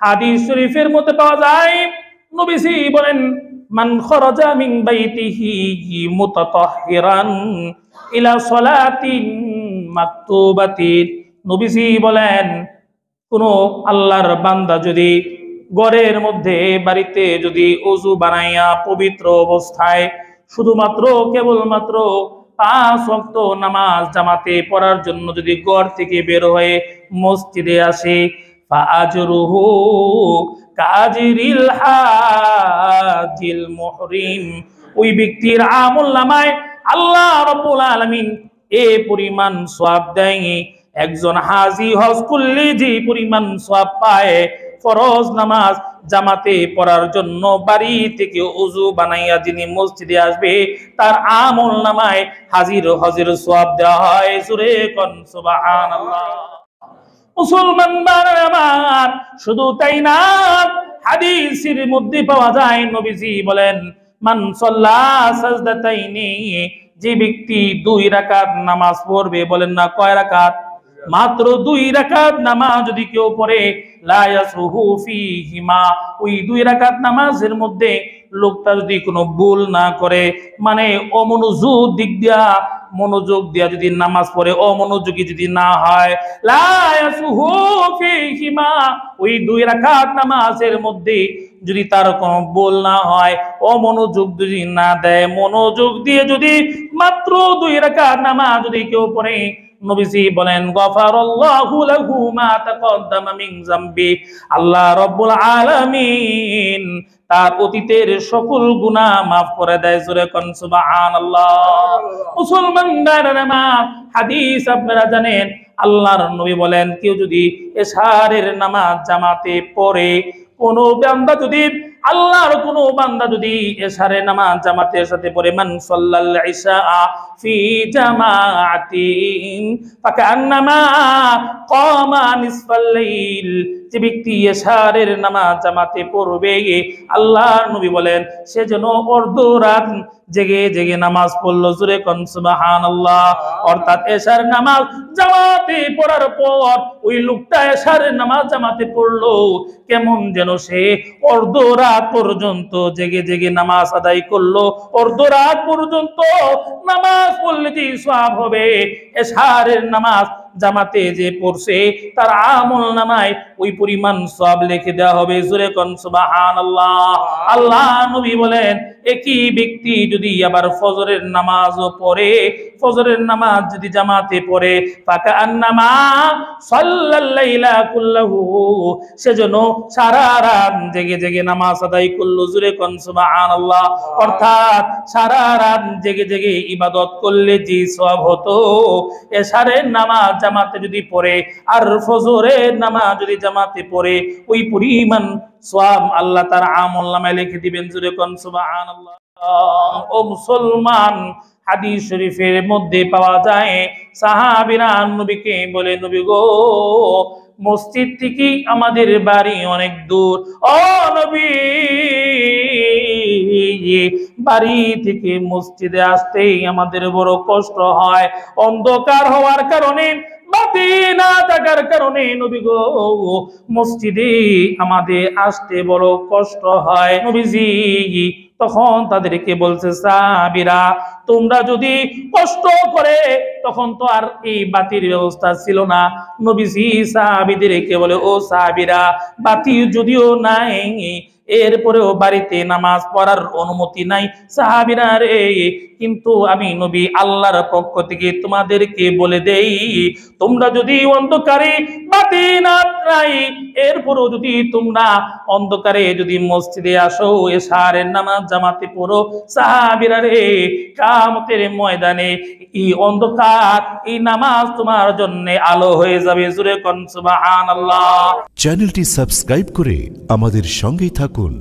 হাদিস শরীফের মধ্যে পাওয়া যায় নবীজি বলেন মান খরাজা মিন বাইতিহি মুতাতাহহিরান ইলা সালাতিন মাকতুবাতিন, নবীজি বলেন কোন আল্লাহর বান্দা যদি ঘরের মধ্যে বাড়িতে যদি ওযু বানাইয়া পবিত্র অবস্থায় শুধুমাত্র কেবলমাত্র 5 ওয়াক্ত নামাজ জামাতে পড়ার জন্য যদি ঘর থেকে বের হয়ে মসজিদে আসে, ফাআজরুহু কাজিরিল হাজিল মুহরিম, ওই ব্যক্তির আমলনামায় আল্লাহ রাব্বুল আলামিন এই পরিমাণ সওয়াব দেয়। একজন হাজি হজ করলে যে পরিমাণ সওয়াব পায়, ফরজ নামাজ জামাতে পড়ার জন্য বাড়ি থেকে ওযু বানাইয়া যিনি মসজিদে আসবে তার আমলনামায় হাজির হজের সওয়াব দেওয়া হয়। সূরা কোন সুবহানাল্লাহ। মুসলমান আমার শুধু তাই না, হাদিসের মধ্যে পাওয়া যায় নবীজি বলেন মান সাল্লা সাজদাতাইনি, যে ব্যক্তি 2 রাকাত নামাজ পড়বে, বলেন না কয় রাকাত? মাত্র 2 রাকাত নামাজ যদি কেউ পড়ে, লা ইয়াসুহু ফীহিমা, ওই 2 রাকাত নামাজের মধ্যে লোকটা যদি কোনো ভুল না করে, মানে অমনোযোগ দিক দিয়া মনোযোগ দিয়া যদি নামাজ পড়ে, অমনোযোগী যদি না হয়, লা ইয়াসুহু ফীহিমা, ওই 2 রাকাত নামাজের মধ্যে যদি তার কোনো ভুল না হয়, অমনোযোগ যদি না দেয়, মনোযোগ দিয়ে যদি মাত্র 2 রাকাত নামাজ যদি কেউ পড়ে, নবীজি বলেন গফারাল্লাহু লাহু মা তাকদ্দামা মিন যামবি, আল্লাহ রাব্বুল আলামিন তার অতীতের সকল গুনাহ maaf করে দেয়। জোরে কোন সুবহানাল্লাহ। মুসলমানদের নামাজ হাদিস আপনারা জানেন, আল্লাহর নবী বলেন কেউ যদি এশারের নামাজ জামাতে পড়ে, কোন বান্দা যদি আল্লাহর কোন বান্দা যদি এশারের নামাজ জামাতের সাথে পড়ে, মান সাল্লাল ইশা ফি জামাআতিন ফাকান্নামা কামা নিসফাল লাইল, যে ব্যক্তি এশারের নামাজ জামাতে পড়বে, আল্লাহর নবী বলেন সে যেন অর্ধরাত জেগে জেগে নামাজ পড়লো। জোরে কোন সুবহানাল্লাহ। অর্থাৎ এশার নামাজ জামাতে পড়ার পর ওই লোকটা এশারের নামাজ জামাতে পড়লো, কেমন যেন সে অর্ধরাত পর্যন্ত জেগে জেগে নামাজ আদায় করলো। অর্ধরাত পর্যন্ত নামাজ পড়লে যে সওয়াব হবে, এশারের নামাজ জামাতে যে পড়ছে তার আমলনামায় ওই পরিমাণ সওয়াব লিখে দেওয়া হবে। জোরে কোন সুবহানাল্লাহ। আল্লাহ নবী বলেন একই ব্যক্তি যদি আবার ফজরের নামাজও পড়ে, ফজরের নামাজ যদি জামাতে পড়ে, ফাকান্নামা সাল্লাল লাইলা কুল্লাহু, সেজন্য সারা রাত জেগে জেগে নামাজ আদায় করলো। জোরে কোন সুবহানাল্লাহ। অর্থাৎ সারা রাত জেগে জেগে ইবাদত করলে যে সওয়াব হতো, এশারের নামাজ জামাতে যদি পড়ে আর ফজরের নামাজ যদি জামাতে পড়ে, ওই পরিমাণ সওয়াব আল্লাহ তার আমলনামায় লিখে দিবেন। জোরে কোন সুবহানাল্লাহ। ও মুসলমান, হাদিস শরীফের মধ্যে পাওয়া যায় সাহাবীরা নবীকে বলে, নবী গো মসজিদ থেকে আমাদের বাড়ি অনেক দূর, ও নবী বাড়ি থেকে মসজিদে আসতেই আমাদের বড় কষ্ট হয়, অন্ধকার হওয়ার কারণে, বাতি না থাকার কারণে নবী গো মসজিদে আমাদের আসতে বড় কষ্ট হয়। নবীজি তখন তাদেরকে বলছে, সাহাবীরা তোমরা যদি কষ্ট করে, তখন তো আর এই বাতির ব্যবস্থা ছিল না। নবীজি সাহাবীদেরকে বলে, ও সাহাবীরা বাতি যদিও নাই, এরপরেও বাড়িতে নামাজ পড়ার অনুমতি নাই। সাহাবীরা রে, কিন্তু আমি নবী আল্লাহর পক্ষ থেকে তোমাদেরকে বলে দেই, তোমরা যদি অন্ধকারে বাতি না নাই, এরপরও যদি তোমরা অন্ধকারে যদি মসজিদে আসো, এশারের নামাজ জামাতে পড়ো, সাহাবীরা রে কিয়ামতের ময়দানে এই অন্ধকার এই নামাজ তোমার জন্য আলো হয়ে যাবে। জোরে কোন সুবহানাল্লাহ। চ্যানেলটি সাবস্ক্রাইব করে আমাদের সঙ্গেই থাকুন।